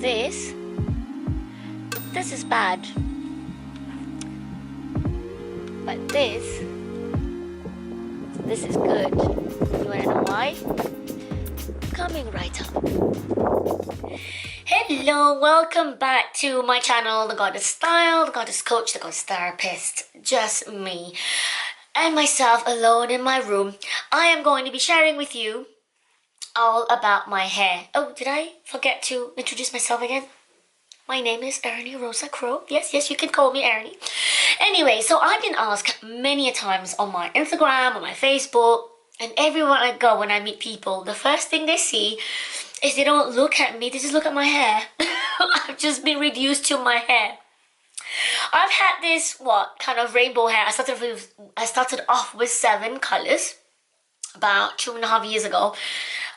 this is bad, but this is good. You wanna know why? Coming right up. Hello, welcome back to my channel, The Goddess Style, The Goddess Coach, The Goddess Therapist. Just me and myself alone in my room. I am going to be sharing with you all about my hair. Oh, did I forget to introduce myself again? My name is Ernie Rosa Crow. Yes, you can call me Ernie. Anyway, so I've been asked many a times on my Instagram, on my Facebook, and everywhere I go when I meet people, the first thing they see is they don't look at me, they just look at my hair. I've just been reduced to my hair. I've had this, kind of rainbow hair. I started off with 7 colors about 2.5 years ago.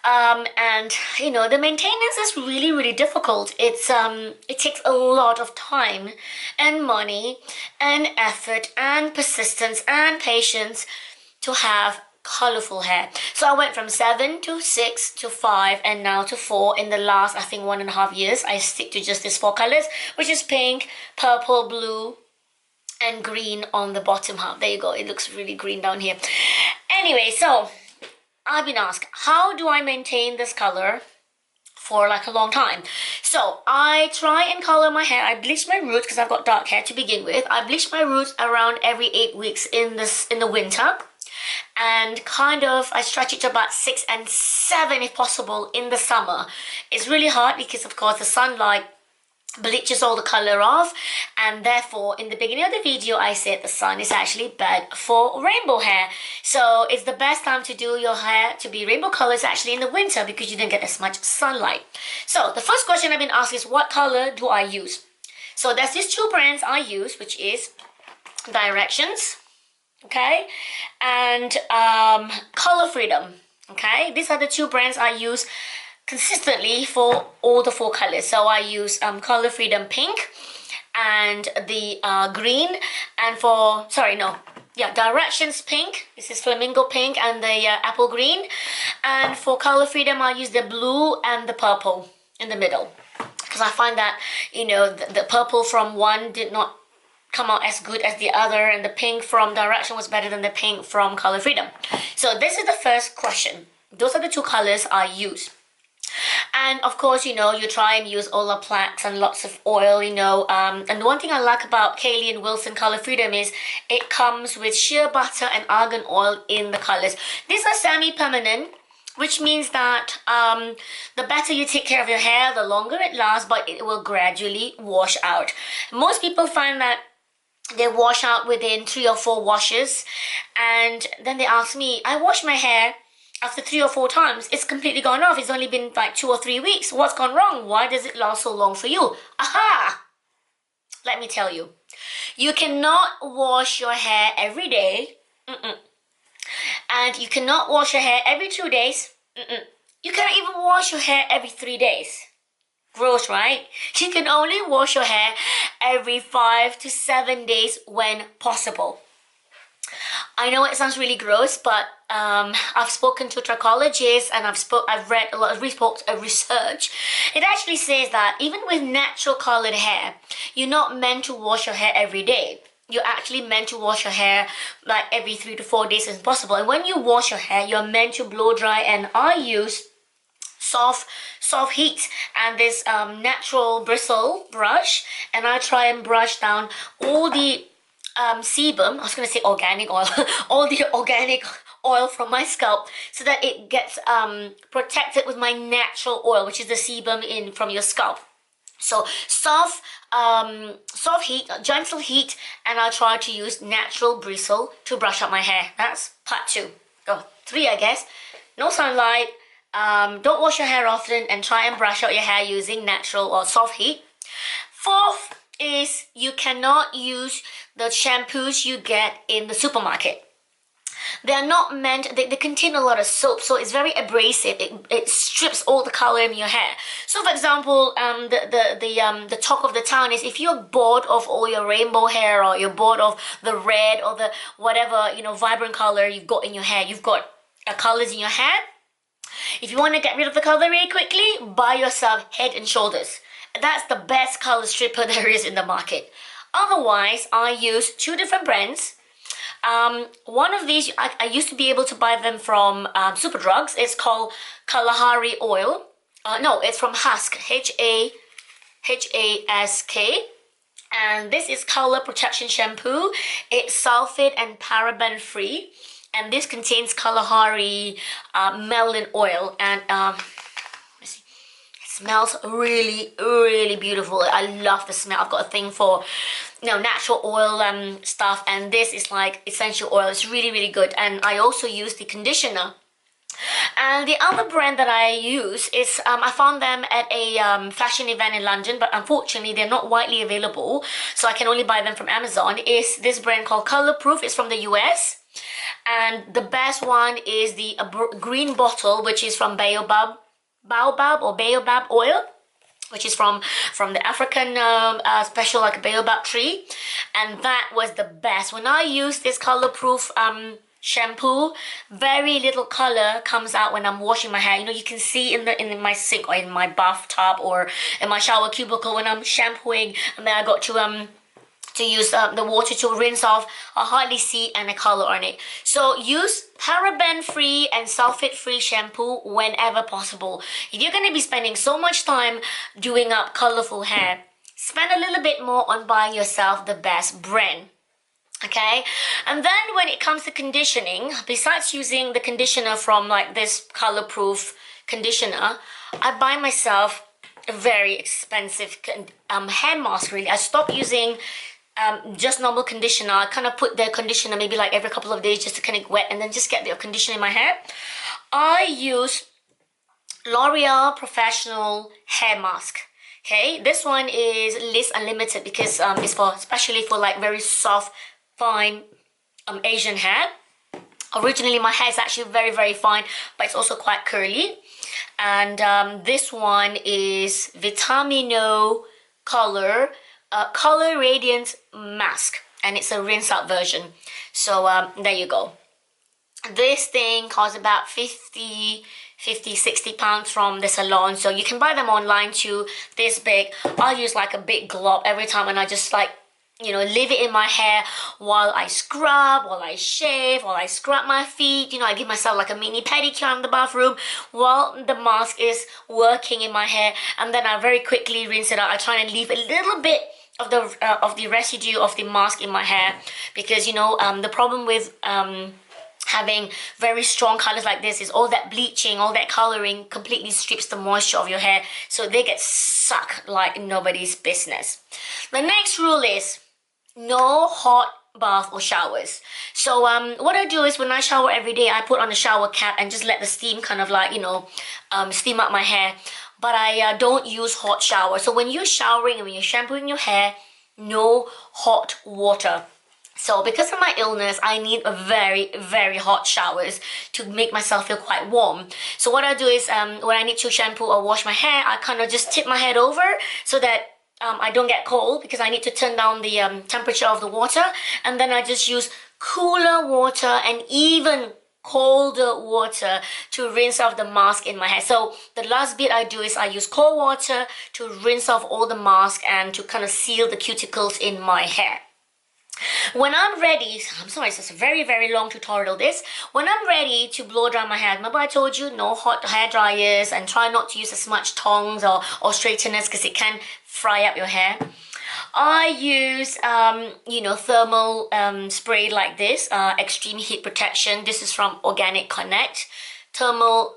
And you know, the maintenance is really difficult. It takes a lot of time and money and effort and persistence and patience to have colorful hair. So I went from 7 to 6 to 5 and now to 4 in the last, I think, 1.5 years. I stick to just these 4 colors, which is pink, purple, blue, and green on the bottom half. There you go. It looks really green down here. Anyway, so I've been asked, how do I maintain this color for like a long time? So I try and color my hair. I bleach my roots because I've got dark hair to begin with. I bleach my roots around every 8 weeks in the winter, and kind of I stretch it to about 6 and 7 if possible in the summer. It's really hard because of course the sunlight bleaches all the color off, and therefore in the beginning of the video I said the sun is actually bad for rainbow hair. So it's the best time to do your hair to be rainbow colors actually in the winter because you don't get as much sunlight. So the first question I've been asked is, what color do I use? So there's these 2 brands I use, which is Directions, okay, and Color Freedom, okay. These are the 2 brands I use consistently for all the 4 colors. So I use Color Freedom Pink and the green, and Directions Pink, this is Flamingo Pink, and the Apple Green. And for Color Freedom I use the blue and the purple in the middle, because I find that, you know, the purple from one did not come out as good as the other, and the pink from Direction was better than the pink from Color Freedom. So this is the first question. Those are the 2 colors I use. And of course, you know, you try and use Olaplex and lots of oil, you know. And one thing I like about Kaylee and Wilson Color Freedom is it comes with shea butter and argan oil in the colors. These are semi-permanent, which means that the better you take care of your hair, the longer it lasts, but it will gradually wash out. Most people find that they wash out within 3 or 4 washes, and then they ask me, I wash my hair after 3 or 4 times, it's completely gone off. It's only been like 2 or 3 weeks. What's gone wrong? Why does it last so long for you? Aha! Let me tell you. You cannot wash your hair every day. And you cannot wash your hair every 2 days. You can't even wash your hair every 3 days. Gross, right? You can only wash your hair every 5 to 7 days when possible. I know it sounds really gross, but I've spoken to trichologists and I've read a lot of research. It actually says that even with natural colored hair, you're not meant to wash your hair every day. You're actually meant to wash your hair like every 3 to 4 days as possible. And when you wash your hair, you're meant to blow dry, and I use soft heat and this natural bristle brush, and I try and brush down all the sebum, I was going to say organic oil, all the organic oil from my scalp, so that it gets protected with my natural oil, which is the sebum from your scalp. So soft heat, gentle heat, and I'll try to use natural bristle to brush up my hair. That's part 2. 3, I guess. No sunlight, don't wash your hair often, and try and brush out your hair using natural or soft heat. 4th is you cannot use the shampoos you get in the supermarket. They are not meant, they contain a lot of soap, so it's very abrasive. It strips all the color in your hair. So for example, the talk of the town is, if you're bored of all your rainbow hair, or you're bored of the red or the whatever, you know, vibrant color you've got in your hair, you've got colors in your hair, if you want to get rid of the color really quickly, buy yourself Head and Shoulders. that's the best color stripper there is in the market. Otherwise, I use two different brands. One of these, I used to be able to buy them from Superdrugs. It's called Kalahari Oil. No, it's from Husk, Hask. And this is Color Protection Shampoo. It's sulfate and paraben free. And this contains Kalahari melon oil. And smells really, really beautiful. I love the smell. I've got a thing for, you know, natural oil stuff, and this is like essential oil. It's really, really good. And I also use the conditioner. And the other brand that I use is, I found them at a fashion event in London, but unfortunately they're not widely available, so I can only buy them from Amazon, is this brand called Colourful. It's from the US. And the best one is the green bottle, which is from baobab oil, which is from the African special like baobab tree, and that was the best. When I use this color-proof shampoo, very little color comes out when I'm washing my hair. You know, you can see in my sink or in my bathtub or in my shower cubicle when I'm shampooing, and then I got to use the water to rinse off. I hardly see any color on it. So use paraben-free and sulfate-free shampoo whenever possible. If you're going to be spending so much time doing up colorful hair, spend a little bit more on buying yourself the best brand. Okay, and then when it comes to conditioning, besides using the conditioner from like this color-proof conditioner, I buy myself a very expensive hair mask. Really, I stopped using just normal conditioner. I kind of put the conditioner maybe like every couple of days just to kind of wet and then just get the conditioner in my hair. I use L'Oreal Professional Hair Mask. Okay, this one is Liss Unlimited because it's for especially for like very soft, fine Asian hair. Originally my hair is actually very, very fine, but it's also quite curly. And this one is Vitamino Color Radiant Mask, and it's a rinse out version. So there you go. This thing costs about 60 pounds from the salon, so you can buy them online too. This big. I'll use like a big glob every time, and I just like, you know, leave it in my hair while I scrub, while I shave, while I scrub my feet. You know, I give myself like a mini pedicure in the bathroom while the mask is working in my hair, and then I very quickly rinse it out. I try and leave a little bit of the residue of the mask in my hair, because you know the problem with having very strong colors like this is all that bleaching, all that coloring completely strips the moisture of your hair, so they get sucked like nobody's business. The next rule is no hot bath or showers. So what I do is when I shower every day, I put on a shower cap and just let the steam kind of like, you know, steam up my hair. But I don't use hot shower. So when you're showering and when you're shampooing your hair, no hot water. So because of my illness, I need a very, very hot showers to make myself feel quite warm. So what I do is when I need to shampoo or wash my hair, I kind of just tip my head over so that I don't get cold, because I need to turn down the temperature of the water. And then I just use cooler water and even colder water to rinse off the mask in my hair. So the last bit I do is I use cold water to rinse off all the mask and to kind of seal the cuticles in my hair. When I'm ready, I'm sorry, it's a very, very long tutorial this. When I'm ready to blow dry my hair, remember I told you no hot hair dryers, and try not to use as much tongs or straighteners because it can fry up your hair. I use, you know, thermal spray like this, extreme heat protection. This is from Organic Connect, thermal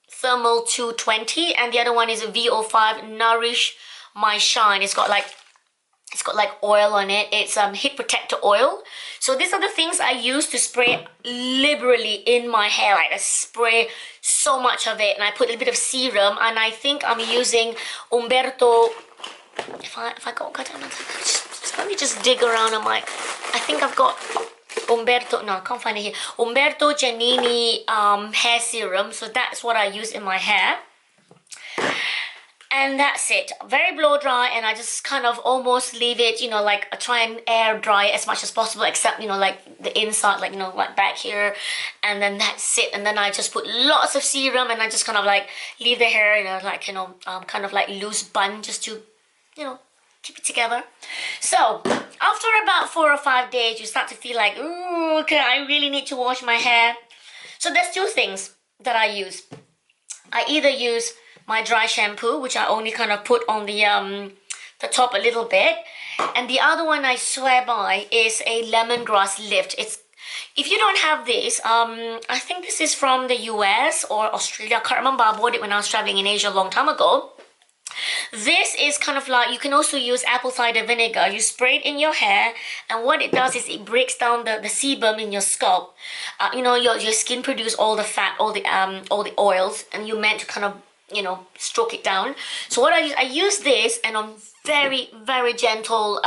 220, and the other one is a VO5 Nourish My Shine. It's got like oil on it. It's heat protector oil. So these are the things I use to spray liberally in my hair. Like I spray so much of it, and I put a little bit of serum, and I think I'm using Umberto. If I got, let me just dig around on my, I think I've got Umberto, no, I can't find it here. Umberto Giannini hair serum. So that's what I use in my hair. And that's it. Very blow dry, and I just kind of almost leave it, you know, like I try and air dry as much as possible, except, you know, like the inside, like, you know, like back here, and then that's it. And then I just put lots of serum, and I just kind of like leave the hair in a like, you know, kind of like loose bun, just to you know, keep it together. So after about 4 or 5 days, you start to feel like, ooh, okay, I really need to wash my hair. So there's two things that I use. I either use my dry shampoo, which I only kind of put on the top a little bit, and the other one I swear by is a lemongrass lift. It's, if you don't have this, I think this is from the US or Australia. I can't remember. I bought it when I was traveling in Asia a long time ago. This is kind of like, you can also use apple cider vinegar. You spray it in your hair, and what it does is it breaks down the sebum in your scalp. You know, your skin produces all the fat, all the oils, and you're meant to kind of, you know, stroke it down. So what I use this, and on very, very gentle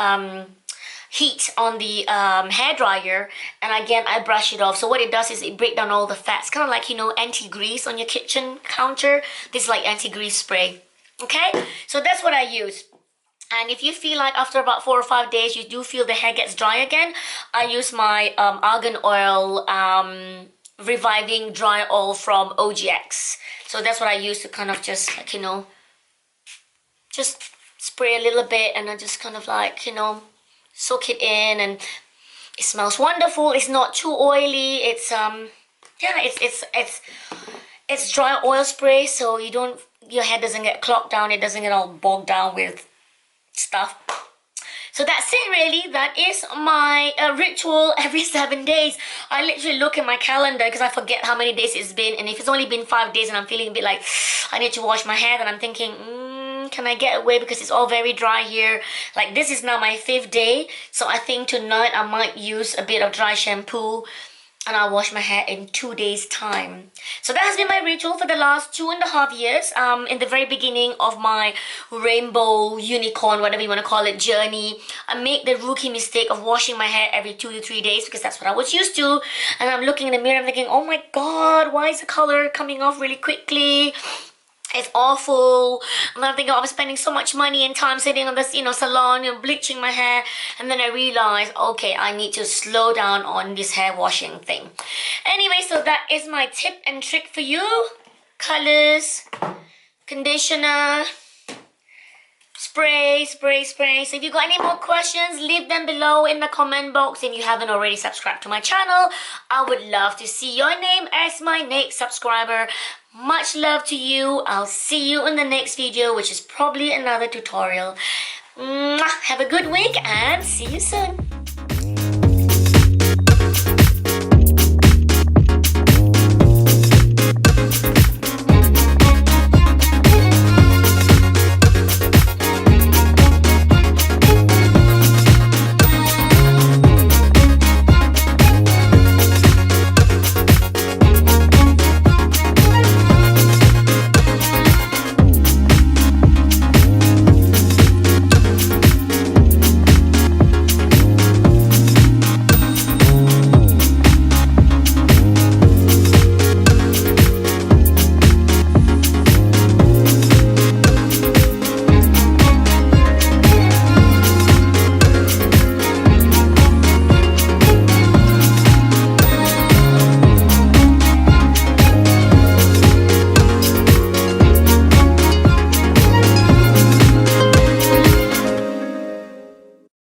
heat on the hair dryer, and again I brush it off. So what it does is it breaks down all the fats, kind of like, you know, anti-grease on your kitchen counter. This is like anti-grease spray. Okay, so that's what I use. And if you feel like after about 4 or 5 days you do feel the hair gets dry again, I use my argan oil reviving dry oil from OGX. So that's what I use to kind of just, like, you know, just spray a little bit, and I just kind of like, you know, soak it in, and it smells wonderful. It's not too oily. It's yeah, it's dry oil spray, so you don't, your hair doesn't get clogged down, it doesn't get all bogged down with stuff. So that's it really. That is my ritual every 7 days. I literally look at my calendar because I forget how many days it's been, and if it's only been 5 days and I'm feeling a bit like I need to wash my hair, then I'm thinking, can I get away because it's all very dry here. Like this is now my 5th day, so I think tonight I might use a bit of dry shampoo and I'll wash my hair in 2 days time. So that has been my ritual for the last 2.5 years. In the very beginning of my rainbow unicorn, whatever you want to call it, journey, I made the rookie mistake of washing my hair every 2 to 3 days because that's what I was used to. And I'm looking in the mirror and thinking, oh my god, why is the color coming off really quickly? It's awful. And I'm thinking, oh, I'm spending so much money and time sitting on this, you know, salon and bleaching my hair. And then I realized, okay, I need to slow down on this hair washing thing. Anyway, so that is my tip and trick for you. Colors, conditioner, spray. So if you got any more questions, leave them below in the comment box. If you haven't already subscribed to my channel, I would love to see your name as my next subscriber. Much love to you. I'll see you in the next video, which is probably another tutorial. Have a good week and see you soon.